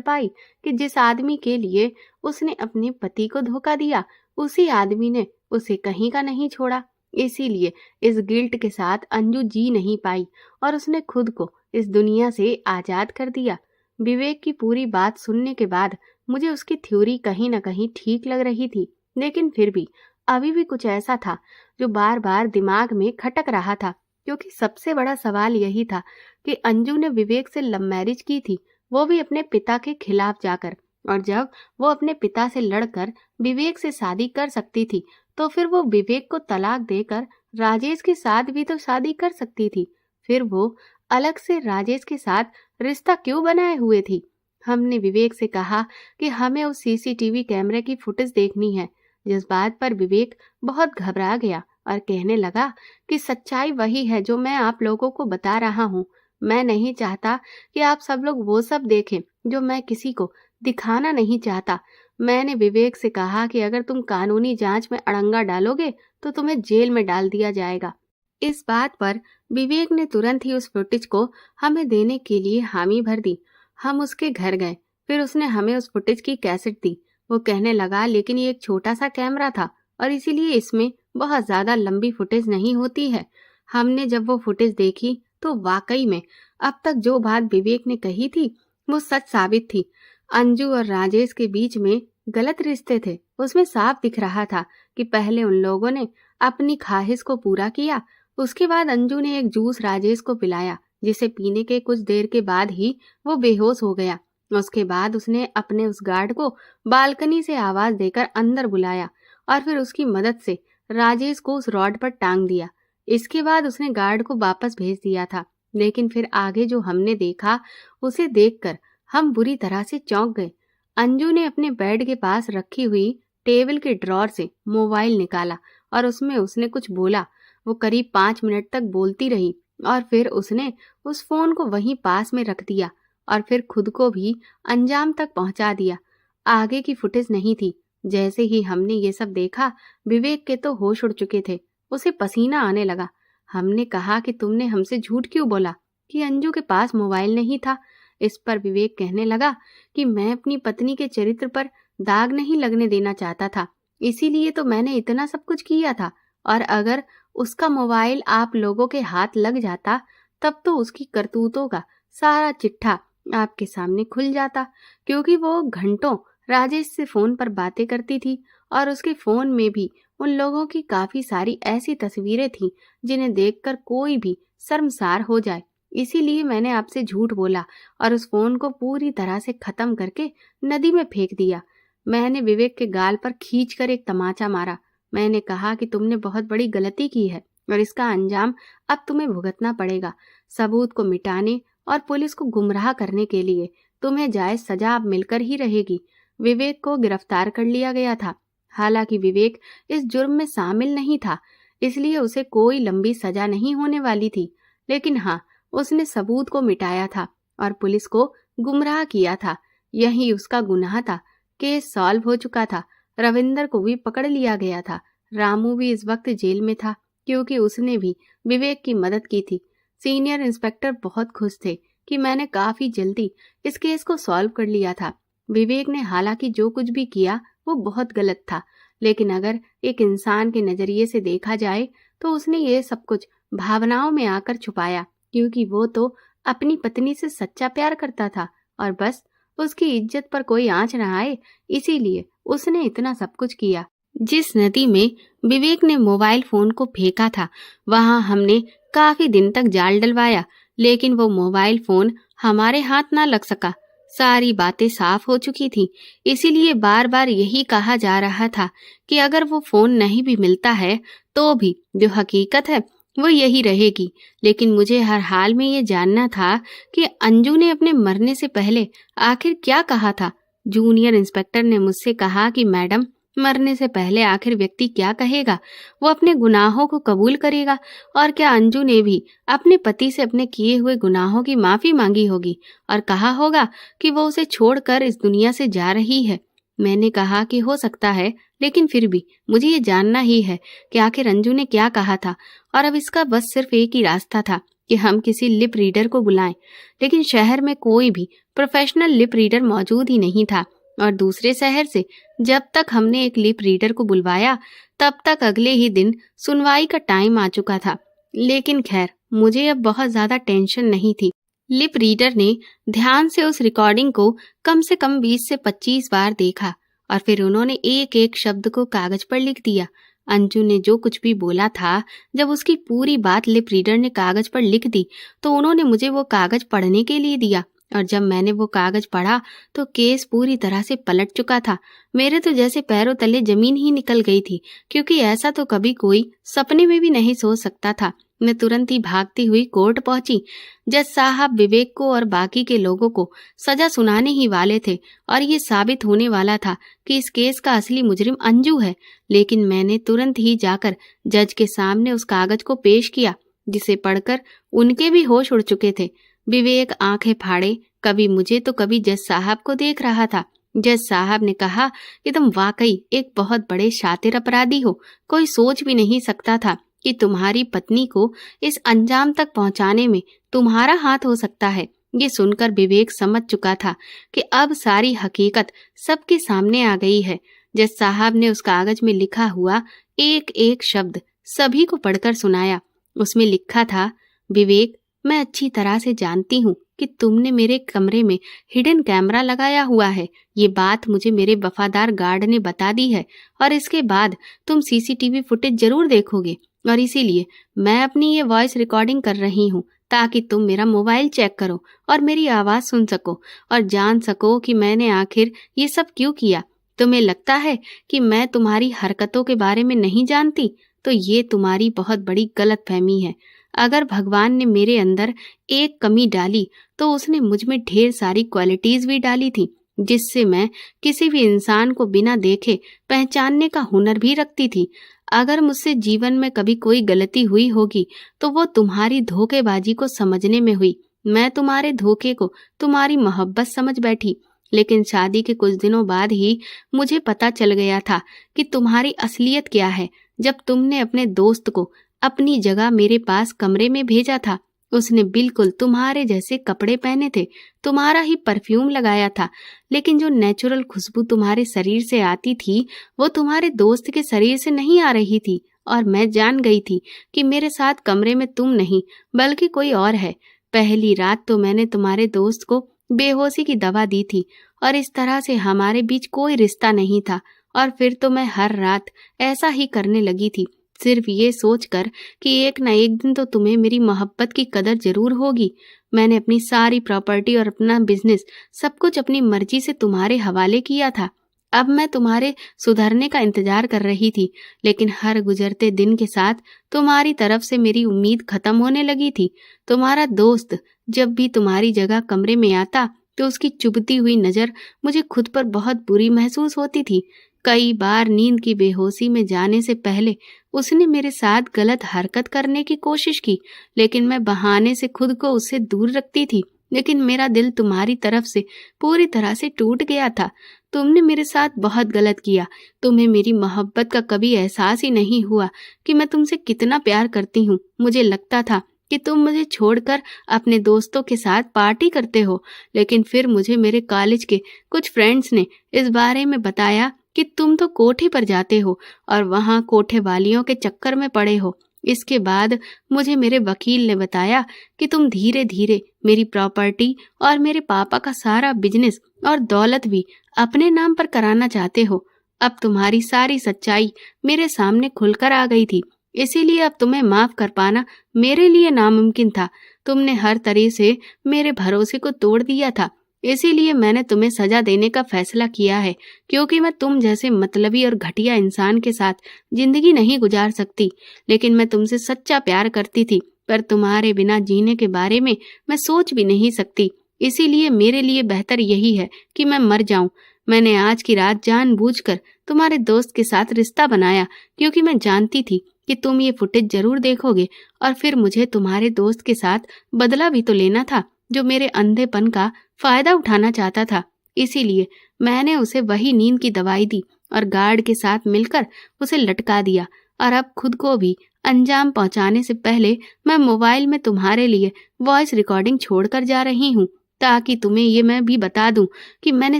S1: पाई कि जिस आदमी के लिए उसने अपने पति को धोखा दिया, उसी आदमी ने उसे कहीं का नहीं छोड़ा। इसीलिए इस गिल्ट के साथ अंजू जी नहीं पाई और उसने खुद को इस दुनिया से आजाद कर दिया। विवेक की पूरी बात सुनने के बाद मुझे उसकी थ्योरी कहीं न कहीं ठीक लग रही थी, लेकिन फिर भी अभी भी कुछ ऐसा था जो बार बार दिमाग में खटक रहा था, क्योंकि सबसे बड़ा सवाल यही था कि अंजू ने विवेक से लव मैरिज की थी, वो भी अपने पिता के खिलाफ जाकर, और जब वो अपने पिता से लड़कर विवेक से शादी कर सकती थी तो फिर वो विवेक को तलाक देकर राजेश के साथ भी तो शादी कर सकती थी। फिर वो अलग से राजेश के साथ रिश्ता क्यों बनाए हुए थी? हमने विवेक से कहा कि हमें उस सीसीटीवी कैमरे की फुटेज देखनी है, जिस बात पर विवेक बहुत घबरा गया और कहने लगा कि सच्चाई वही है जो मैं आप लोगों को बता रहा हूँ। मैं नहीं चाहता कि आप सब लोग वो सब देखें जो मैं किसी को दिखाना नहीं चाहता। मैंने विवेक से कहा कि अगर तुम कानूनी जांच में अड़ंगा डालोगे तो तुम्हें जेल में डाल दिया जाएगा। इस बात पर विवेक ने तुरंत ही उस फुटेज को हमें देने के लिए हामी भर दी। हम उसके घर गए, फिर उसने हमें उस फुटेज की कैसेट दी। वो कहने लगा लेकिन ये एक छोटा सा कैमरा था और इसीलिए इसमें बहुत ज्यादा लंबी फुटेज नहीं होती है। हमने जब वो फुटेज देखी तो वाकई में अब तक जो बात विवेक ने कही थी वो सच साबित थी। अंजू और राजेश के बीच में गलत रिश्ते थे। उसमें साफ दिख रहा था कि पहले उन लोगों ने अपनी ख्वाहिश को पूरा किया, उसके बाद अंजू ने एक जूस राजेश को पिलाया जिसे पीने के कुछ देर के बाद ही वो बेहोश हो गया। उसके बाद उसने अपने उस गार्ड को बालकनी से आवाज देकर अंदर बुलाया और फिर उसकी मदद से राजेश को उस रॉड पर टांग दिया। इसके बाद उसने गार्ड को वापस भेज दिया था। लेकिन फिर आगे जो हमने देखा उसे देखकर हम बुरी तरह से चौंक गए। अंजू ने अपने बेड के पास रखी हुई टेबल के ड्रॉर से मोबाइल निकाला और उसमें उसने कुछ बोला। वो करीब 5 मिनट तक बोलती रही और फिर उसने उस फोन को वहीं पास में रख दिया और फिर खुद को भी अंजाम तक पहुंचा दिया। आगे की फुटेज नहीं थी। जैसे ही हमने ये सब देखा विवेक के तो होश उड़ चुके थे, उसे पसीना आने लगा। हमने कहा कि तुमने हमसे झूठ क्यों बोला कि अंजू के पास मोबाइल नहीं था। इस पर विवेक कहने लगा कि मैं अपनी पत्नी के चरित्र पर दाग नहीं लगने देना चाहता था, इसीलिए तो मैंने इतना सब कुछ किया था। और अगर उसका मोबाइल आप लोगों के हाथ लग जाता तब तो उसकी करतूतों का सारा चिट्ठा आपके सामने खुल जाता, क्योंकि वो घंटों राजेश से फोन पर बातें करती थी और उसके फोन में भी उन लोगों की काफी सारी ऐसी तस्वीरें थीं जिन्हें देखकर कोई भी शर्मसार हो जाए। इसीलिए मैंने आपसे झूठ बोला और उस फोन को पूरी तरह से खत्म करके नदी में फेंक दिया। मैंने विवेक के गाल पर खींचकर एक तमाचा मारा। मैंने कहा कि तुमने बहुत बड़ी गलती की है और इसका अंजाम अब तुम्हें भुगतना पड़ेगा। सबूत को मिटाने और पुलिस को गुमराह करने के लिए तुम्हें जायज सजा अब मिलकर ही रहेगी। विवेक को गिरफ्तार कर लिया गया था। हालांकि विवेक इस जुर्म में शामिल नहीं था, इसलिए उसे कोई लंबी सजा नहीं होने वाली थी। लेकिन हाँ, उसने सबूत को मिटाया था और पुलिस को गुमराह किया था। यही उसका गुनाह था। केस सॉल्व हो चुका था। रविंदर को भी पकड़ लिया गया था। रामू भी इस वक्त जेल में था क्योंकि उसने भी विवेक की मदद की थी। सीनियर इंस्पेक्टर बहुत खुश थे कि मैंने काफी जल्दी इस केस को सॉल्व कर लिया था। विवेक ने हालांकि जो कुछ भी किया वो बहुत गलत था, लेकिन अगर एक इंसान के नजरिए से देखा जाए तो उसने ये सब कुछ भावनाओं में आकर छुपाया, क्योंकि वो तो अपनी पत्नी से सच्चा प्यार करता था और बस उसकी इज्जत पर कोई आंच न आए, इसीलिए उसने इतना सब कुछ किया। जिस नदी में विवेक ने मोबाइल फोन को फेंका था वहां हमने काफी दिन तक जाल डलवाया, लेकिन वो मोबाइल फोन हमारे हाथ ना लग सका। सारी बातें साफ हो चुकी थी, इसीलिए बार बार यही कहा जा रहा था कि अगर वो फोन नहीं भी मिलता है तो भी जो हकीकत है वो यही रहेगी। लेकिन मुझे हर हाल में ये जानना था कि अंजू ने अपने मरने से पहले आखिर क्या कहा था। जूनियर इंस्पेक्टर ने मुझसे कहा कि मैडम, मरने से पहले आखिर व्यक्ति क्या कहेगा? वो अपने गुनाहों को कबूल करेगा। और क्या अंजू ने भी अपने पति से अपने किए हुए गुनाहों की माफी मांगी होगी और कहा होगा कि वो उसे छोड़कर इस दुनिया से जा रही है? मैंने कहा कि हो सकता है, लेकिन फिर भी मुझे ये जानना ही है कि आखिर अंजू ने क्या कहा था। और अब इसका बस सिर्फ एक ही रास्ता था कि हम किसी लिप रीडर को बुलाएं, लेकिन शहर में कोई भी प्रोफेशनल लिप रीडर मौजूद ही नहीं था। और दूसरे शहर से जब तक हमने एक लिप रीडर को बुलवाया तब तक अगले ही दिन सुनवाई का टाइम आ चुका था। लेकिन खैर, मुझे अब बहुत ज्यादा टेंशन नहीं थी। लिप रीडर ने ध्यान से उस रिकॉर्डिंग को कम से कम 20 से 25 बार देखा और फिर उन्होंने एक एक शब्द को कागज पर लिख दिया। अंजू ने जो कुछ भी बोला था, जब उसकी पूरी बात लिप रीडर ने कागज पर लिख दी तो उन्होंने मुझे वो कागज पढ़ने के लिए दिया और जब मैंने वो कागज पढ़ा तो केस पूरी तरह से पलट चुका था। मेरे तो जैसे पैरों तले जमीन ही निकल गई थी, क्योंकि ऐसा तो कभी कोई सपने में भी नहीं सोच सकता था। मैं तुरंत ही भागती हुई कोर्ट पहुंची। जज साहब विवेक को और बाकी के लोगों को सजा सुनाने ही वाले थे और ये साबित होने वाला था कि इस केस का असली मुजरिम अंजू है। लेकिन मैंने तुरंत ही जाकर जज के सामने उस कागज को पेश किया, जिसे पढ़कर उनके भी होश उड़ चुके थे। विवेक आंखें फाड़े कभी मुझे तो कभी जज साहब को देख रहा था। जज साहब ने कहा कि तुम वाकई एक बहुत बड़े शातिर अपराधी हो। कोई सोच भी नहीं सकता था कि तुम्हारी पत्नी को इस अंजाम तक पहुंचाने में तुम्हारा हाथ हो सकता है। ये सुनकर विवेक समझ चुका था कि अब सारी हकीकत सबके सामने आ गई है। जज साहब ने उस कागज में लिखा हुआ एक एक शब्द सभी को पढ़कर सुनाया। उसमें लिखा था, विवेक, मैं अच्छी तरह से जानती हूँ कि तुमने मेरे कमरे में हिडन कैमरा लगाया हुआ है। ये बात मुझे मेरे वफादार गार्ड ने बता दी है और इसके बाद तुम सीसीटीवी फुटेज जरूर देखोगे, और इसीलिए मैं अपनी ये वॉइस रिकॉर्डिंग कर रही हूँ ताकि तुम मेरा मोबाइल चेक करो और मेरी आवाज सुन सको और जान सको कि मैंने आखिर ये सब क्यों किया। तुम्हें लगता है कि मैं तुम्हारी हरकतों के बारे में नहीं जानती, तो ये तुम्हारी बहुत बड़ी गलतफहमी है। अगर भगवान ने मेरे अंदर एक कमी डाली तो उसने मुझ में ढेर सारी क्वालिटीज भी डाली थी, जिससे मैं किसी भी इंसान को बिना देखे पहचानने का हुनर भी रखती थी। अगर मुझसे जीवन में कभी कोई गलती हुई होगी तो वो तुम्हारी धोखेबाजी को समझने में हुई। मैं तुम्हारे धोखे को तुम्हारी मोहब्बत समझ बैठी, लेकिन शादी के कुछ दिनों बाद ही मुझे पता चल गया था कि तुम्हारी असलियत क्या है। जब तुमने अपने दोस्त को अपनी जगह मेरे पास कमरे में भेजा था, उसने बिल्कुल तुम्हारे जैसे कपड़े पहने थे, तुम्हारा ही परफ्यूम लगाया था, लेकिन जो नेचुरल खुशबू तुम्हारे शरीर से आती थी वो तुम्हारे दोस्त के शरीर से नहीं आ रही थी। और मैं जान गई थी कि मेरे साथ कमरे में तुम नहीं बल्कि कोई और है। पहली रात तो मैंने तुम्हारे दोस्त को बेहोशी की दवा दी थी और इस तरह से हमारे बीच कोई रिश्ता नहीं था। और फिर तो मैं हर रात ऐसा ही करने लगी थी, सिर्फ ये सोचकर कि एक न एक दिन तो तुम्हें मेरी मोहब्बत की कदर जरूर होगी। मैंने अपनी सारी प्रॉपर्टी और अपना बिजनेस सब कुछ अपनी मर्जी से तुम्हारे हवाले किया था। अब मैं तुम्हारे सुधरने का इंतजार कर रही थी, लेकिन हर गुजरते दिन के साथ तुम्हारी तरफ से मेरी उम्मीद खत्म होने लगी थी। तुम्हारा दोस्त जब भी तुम्हारी जगह कमरे में आता तो उसकी चुभती हुई नजर मुझे खुद पर बहुत बुरी महसूस होती थी। कई बार नींद की बेहोशी में जाने से पहले उसने मेरे साथ गलत हरकत करने की कोशिश की, लेकिन मैं बहाने से खुद को उससे दूर रखती थी। लेकिन मेरा दिल तुम्हारी तरफ से पूरी तरह से टूट गया था। तुमने मेरे साथ बहुत गलत किया। तुम्हें मेरी मोहब्बत का कभी एहसास ही नहीं हुआ कि मैं तुमसे कितना प्यार करती हूँ। मुझे लगता था कि तुम मुझे छोड़कर अपने दोस्तों के साथ पार्टी करते हो, लेकिन फिर मुझे मेरे कॉलेज के कुछ फ्रेंड्स ने इस बारे में बताया कि तुम तो कोठे पर जाते हो और वहां कोठे वालियों के चक्कर में पड़े हो। इसके बाद मुझे मेरे वकील ने बताया कि तुम धीरे धीरे मेरी प्रॉपर्टी और मेरे पापा का सारा बिजनेस और दौलत भी अपने नाम पर कराना चाहते हो। अब तुम्हारी सारी सच्चाई मेरे सामने खुलकर आ गई थी, इसीलिए अब तुम्हें माफ कर पाना मेरे लिए नामुमकिन था। तुमने हर तरह से मेरे भरोसे को तोड़ दिया था, इसीलिए मैंने तुम्हें सजा देने का फैसला किया है, क्योंकि मैं तुम जैसे मतलबी और घटिया इंसान के साथ जिंदगी नहीं गुजार सकती। लेकिन मैं तुमसे सच्चा प्यार करती थी, पर तुम्हारे बिना जीने के बारे में मैं सोच भी नहीं सकती। इसीलिए मेरे लिए बेहतर यही है कि मैं मर जाऊं। मैंने आज की रात जानबूझकर तुम्हारे दोस्त के साथ रिश्ता बनाया, क्योंकि मैं जानती थी कि तुम ये फुटेज जरूर देखोगे और फिर मुझे तुम्हारे दोस्त के साथ बदला भी तो लेना था, जो मेरे अंधेपन का फायदा उठाना चाहता था। इसीलिए मैंने उसे वही नींद की दवाई दी और गार्ड के साथ मिलकर उसे लटका दिया। और अब खुद को भी अंजाम पहुंचाने से पहले मैं मोबाइल में तुम्हारे लिए वॉइस रिकॉर्डिंग छोड़कर जा रही हूँ, ताकि तुम्हें ये मैं भी बता दूं कि मैंने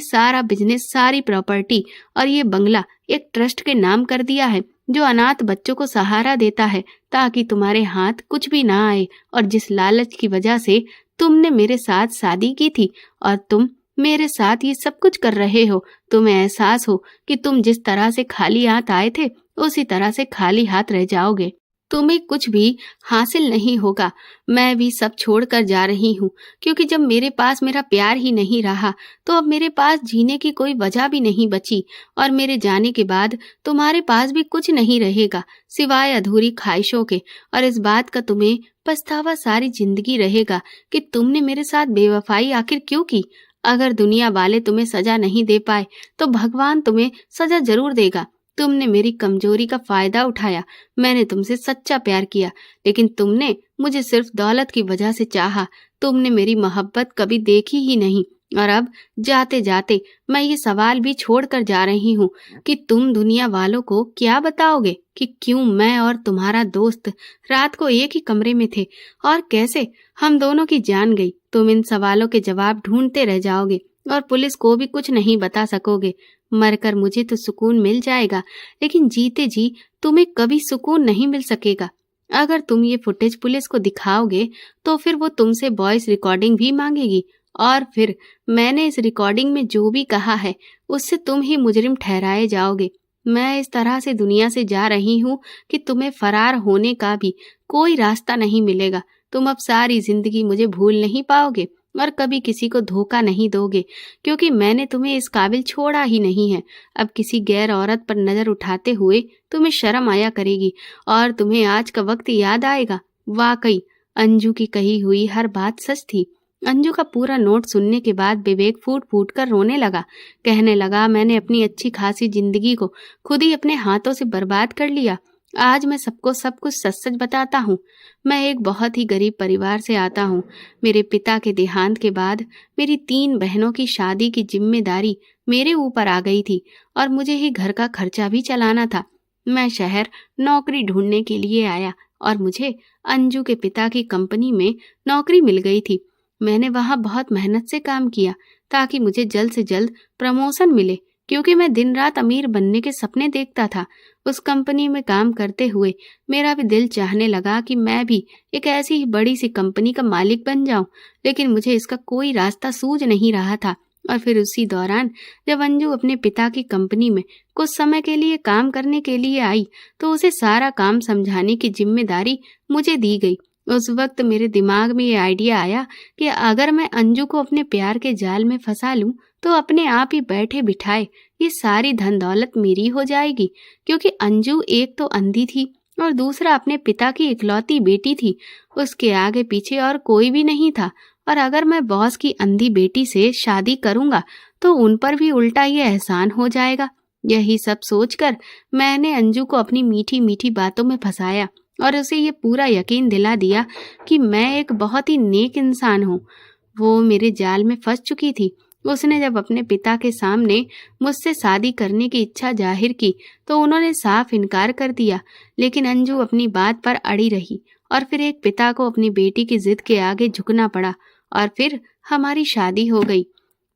S1: सारा बिजनेस, सारी प्रॉपर्टी और ये बंगला एक ट्रस्ट के नाम कर दिया है, जो अनाथ बच्चों को सहारा देता है, ताकि तुम्हारे हाथ कुछ भी ना आए। और जिस लालच की वजह से तुमने मेरे साथ शादी की थी और तुम मेरे साथ ये सब कुछ कर रहे हो, तुम्हें एहसास हो कि तुम जिस तरह से खाली हाथ आए थे उसी तरह से खाली हाथ रह जाओगे। तुम्हें कुछ भी हासिल नहीं होगा। मैं भी सब छोड़कर जा रही हूँ, क्योंकि जब मेरे पास मेरा प्यार ही नहीं रहा तो अब मेरे पास जीने की कोई वजह भी नहीं बची। और मेरे जाने के बाद तुम्हारे पास भी कुछ नहीं रहेगा सिवाय अधूरी ख्वाहिशों के। और इस बात का तुम्हें पछतावा सारी जिंदगी रहेगा कि तुमने मेरे साथ बेवफाई आखिर क्यों की। अगर दुनिया वाले तुम्हें सजा नहीं दे पाए तो भगवान तुम्हें सजा जरूर देगा। तुमने मेरी कमजोरी का फायदा उठाया। मैंने तुमसे सच्चा प्यार किया, लेकिन तुमने मुझे सिर्फ दौलत की वजह से चाहा। तुमने मेरी मोहब्बत कभी देखी ही नहीं। और अब जाते जाते मैं ये सवाल भी छोड़ कर जा रही हूँ कि तुम दुनिया वालों को क्या बताओगे कि क्यों मैं और तुम्हारा दोस्त रात को एक ही कमरे में थे और कैसे हम दोनों की जान गई। तुम इन सवालों के जवाब ढूंढते रह जाओगे और पुलिस को भी कुछ नहीं बता सकोगे। मरकर मुझे तो सुकून मिल जाएगा, लेकिन जीते जी तुम्हें कभी सुकून नहीं मिल सकेगा। अगर तुम ये फुटेज पुलिस को दिखाओगे तो फिर वो तुमसे वॉइस रिकॉर्डिंग भी मांगेगी, और फिर मैंने इस रिकॉर्डिंग में जो भी कहा है उससे तुम ही मुजरिम ठहराए जाओगे। मैं इस तरह से दुनिया से जा रही हूँ कि तुम्हें फरार होने का भी कोई रास्ता नहीं मिलेगा। तुम अब सारी जिंदगी मुझे भूल नहीं पाओगे और कभी किसी को धोखा नहीं दोगे, क्योंकि मैंने तुम्हें इस काबिल छोड़ा ही नहीं है। अब किसी गैर औरत पर नजर उठाते हुए तुम्हें शर्म आया करेगी और तुम्हें आज का वक्त याद आएगा। वाकई अंजू की कही हुई हर बात सच थी। अंजू का पूरा नोट सुनने के बाद विवेक फूट फूट कर रोने लगा। कहने लगा, मैंने अपनी अच्छी खासी जिंदगी को खुद ही अपने हाथों से बर्बाद कर लिया। आज मैं सबको सब कुछ सच सच बताता हूँ। मैं एक बहुत ही गरीब परिवार से आता हूँ। मेरे पिता के देहांत के बाद मेरी 3 बहनों की शादी की जिम्मेदारी मेरे ऊपर आ गई थी और मुझे ही घर का खर्चा भी चलाना था। मैं शहर नौकरी ढूंढने के लिए आया और मुझे अंजू के पिता की कंपनी में नौकरी मिल गई थी। मैंने वहां बहुत मेहनत से काम किया ताकि मुझे जल्द से जल्द प्रमोशन मिले, क्योंकि मैं दिन रात अमीर बनने के सपने देखता था। उस कंपनी में काम करते हुए मेरा भी दिल चाहने लगा कि मैं भी एक ऐसी ही बड़ी सी कंपनी का मालिक बन जाऊं, लेकिन मुझे इसका कोई रास्ता सूझ नहीं रहा था। और फिर उसी दौरान जब अंजू अपने पिता की कंपनी में कुछ समय के लिए काम करने के लिए आई तो उसे सारा काम समझाने की जिम्मेदारी मुझे दी गई। उस वक्त मेरे दिमाग में ये आइडिया आया कि अगर मैं अंजू को अपने प्यार के जाल में फंसा लूं तो अपने आप ही बैठे बिठाए ये सारी धन दौलत मेरी हो जाएगी, क्योंकि अंजू एक तो अंधी थी और दूसरा अपने पिता की इकलौती बेटी थी। उसके आगे पीछे और कोई भी नहीं था। और अगर मैं बॉस की अंधी बेटी से शादी करूंगा तो उन पर भी उल्टा ये एहसान हो जाएगा। यही सब सोचकर मैंने अंजू को अपनी मीठी मीठी बातों में फंसाया और उसे ये पूरा यकीन दिला दिया कि मैं एक बहुत ही नेक इंसान हूँ। वो मेरे जाल में फंस चुकी थी। उसने जब अपने पिता के सामने मुझसे शादी करने की इच्छा जाहिर की तो उन्होंने साफ इनकार कर दिया, लेकिन अंजू अपनी बात पर अड़ी रही और फिर एक पिता को अपनी बेटी की जिद के आगे झुकना पड़ा और फिर हमारी शादी हो गई।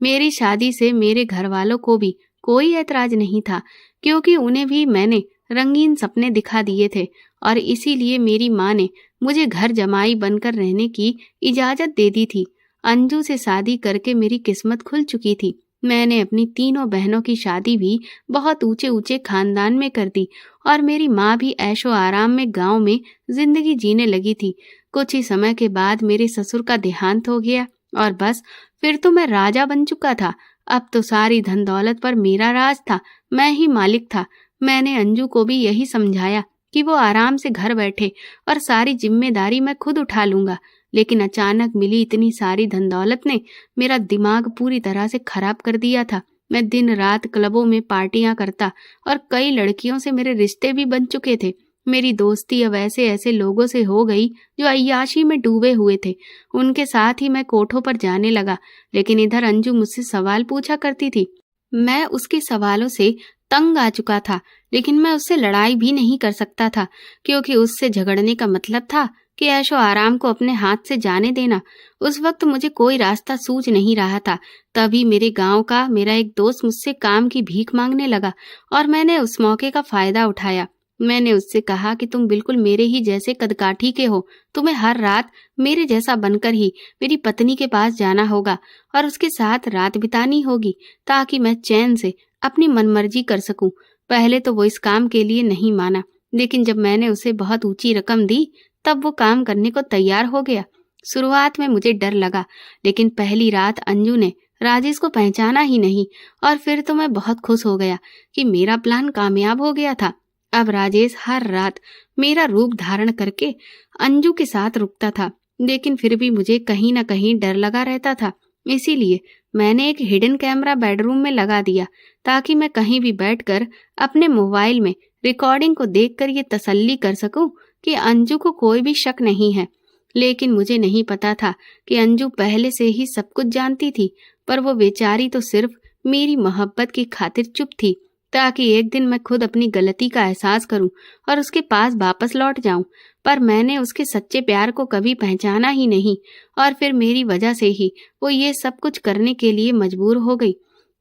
S1: मेरी शादी से मेरे घर वालों को भी कोई ऐतराज नहीं था, क्योंकि उन्हें भी मैंने रंगीन सपने दिखा दिए थे और इसीलिए मेरी माँ ने मुझे घर जमाई बनकर रहने की इजाजत दे दी थी। अंजू से शादी करके मेरी किस्मत खुल चुकी थी। मैंने अपनी 3 बहनों की शादी भी बहुत ऊंचे ऊंचे खानदान में कर दी और मेरी माँ भी ऐशो आराम में गांव में जिंदगी जीने लगी थी। कुछ ही समय के बाद मेरे ससुर का देहांत हो गया और बस फिर तो मैं राजा बन चुका था। अब तो सारी धन दौलत पर मेरा राज था, मैं ही मालिक था। मैंने अंजू को भी यही समझाया कि वो आराम से घर बैठे और सारी जिम्मेदारी मैं खुद उठा लूंगा, लेकिन अचानक मिली इतनी सारी धन दौलत ने मेरा दिमाग पूरी तरह से खराब कर दिया था। मैं दिन रात क्लबों में पार्टियां करता और कई लड़कियों से मेरे रिश्ते भी बन चुके थे। मेरी दोस्ती अब ऐसे ऐसे लोगों से हो गई जो अय्याशी में डूबे हुए थे। उनके साथ ही मैं कोठों पर जाने लगा, लेकिन इधर अंजू मुझसे सवाल पूछा करती थी। मैं उसके सवालों से तंग आ चुका था, लेकिन मैं उससे लड़ाई भी नहीं कर सकता था, क्योंकि उससे झगड़ने का मतलब था कि ऐशो आराम को अपने हाथ से जाने देना। उस वक्त मुझे कोई रास्ता सूझ नहीं रहा था। तभी मेरे गांव का मेरा एक दोस्त मुझसे काम की भीख मांगने लगा और मैंने उस मौके का फायदा उठाया। मैंने उससे कहा कि तुम बिल्कुल मेरे ही जैसे कदकाठी के हो, तुम्हें हर रात मेरे जैसा बनकर ही मेरी पत्नी के पास जाना होगा और उसके साथ रात बितानी होगी, ताकि मैं चैन से अपनी मनमर्जी कर सकूं। पहले तो वो इस काम के लिए नहीं माना, लेकिन जब मैंने उसे बहुत ऊंची रकम दी तब वो काम करने को तैयार हो गया। शुरुआत में मुझे डर लगा, लेकिन पहली रात अंजू ने राजेश को पहचाना ही नहीं और फिर तो मैं बहुत खुश हो गया कि मेरा प्लान कामयाब हो गया था। अब राजेश हर रात मेरा रूप धारण करके अंजू के साथ रुकता था, लेकिन फिर भी मुझे कहीं ना कहीं डर लगा रहता था। इसीलिए मैंने एक हिडन कैमरा बेडरूम में लगा दिया, ताकि मैं कहीं भी बैठकर अपने मोबाइल में रिकॉर्डिंग को देखकर ये तसल्ली कर सकूं कि अंजू को कोई भी शक नहीं है। लेकिन मुझे नहीं पता था कि अंजू पहले से ही सब कुछ जानती थी, पर वो बेचारी तो सिर्फ मेरी मोहब्बत की खातिर चुप थी, ताकि एक दिन मैं खुद अपनी गलती का एहसास करूं और उसके पास वापस लौट जाऊं। पर मैंने उसके सच्चे प्यार को कभी पहचाना ही नहीं, और फिर मेरी वजह से ही वो ये सब कुछ करने के लिए मजबूर हो गई।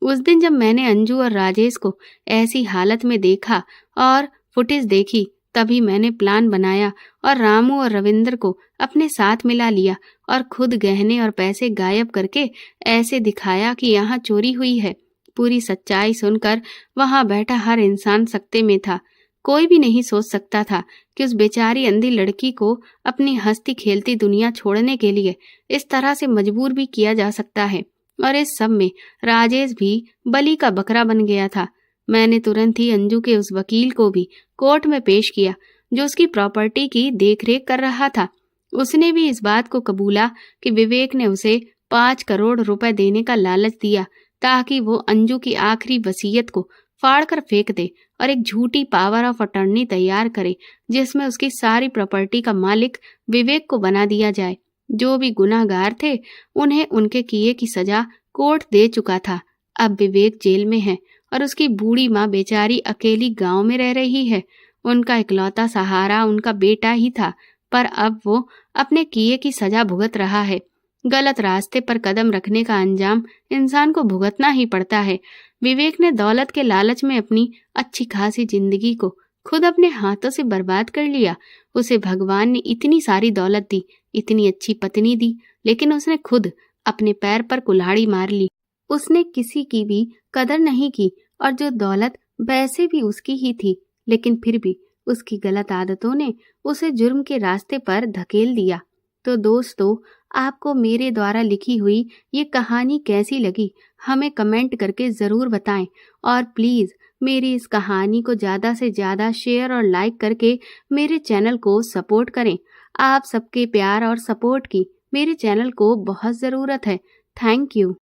S1: उस दिन जब मैंने अंजू और राजेश को ऐसी हालत में देखा और फुटेज देखी, तभी मैंने प्लान बनाया और रामू और रविंद्र को अपने साथ मिला लिया और खुद गहने और पैसे गायब करके ऐसे दिखाया कि यहाँ चोरी हुई है। पूरी सच्चाई सुनकर वहां बैठा हर इंसान सकते में था। कोई भी नहीं सोच सकता था कि उस बेचारी अंधी लड़की को अपनी हंसती खेलती दुनिया छोड़ने के लिए इस तरह से मजबूर भी किया जा सकता है। और इस सब में राजेश भी बलि का बकरा बन गया था। मैंने तुरंत ही अंजू के उस वकील को भी कोर्ट में पेश किया, जो उसकी प्रॉपर्टी की देखरेख कर रहा था। उसने भी इस बात को कबूला कि विवेक ने उसे 5 करोड़ रुपए देने का लालच दिया, ताकि वो अंजू की आखिरी वसीयत को फाड़ कर फेंक दे और एक झूठी पावर ऑफ अटर्नी तैयार करे, जिसमें उसकी सारी प्रॉपर्टी का मालिक विवेक को बना दिया जाए। जो भी गुनाहगार थे उन्हें उनके किए की सजा कोर्ट दे चुका था। अब विवेक जेल में है और उसकी बूढ़ी माँ बेचारी अकेली गांव में रह रही है। उनका इकलौता सहारा उनका बेटा ही था, पर अब वो अपने किए की सजा भुगत रहा है। गलत रास्ते पर कदम रखने का अंजाम इंसान को भुगतना ही पड़ता है। विवेक ने दौलत के लालच में अपनी अच्छी खासी जिंदगी को खुद अपने हाथों से बर्बाद कर लिया। उसे भगवान ने इतनी सारी दौलत दी, इतनी अच्छी पत्नी दी, लेकिन उसने खुद अपने पैर पर कुल्हाड़ी मार ली। उसने किसी की भी कदर नहीं की, और जो दौलत वैसे भी उसकी ही थी, लेकिन फिर भी उसकी गलत आदतों ने उसे जुर्म के रास्ते पर धकेल दिया। तो दोस्तों, आपको मेरे द्वारा लिखी हुई ये कहानी कैसी लगी, हमें कमेंट करके ज़रूर बताएं। और प्लीज़ मेरी इस कहानी को ज़्यादा से ज़्यादा शेयर और लाइक करके मेरे चैनल को सपोर्ट करें। आप सबके प्यार और सपोर्ट की मेरे चैनल को बहुत ज़रूरत है। Thank you.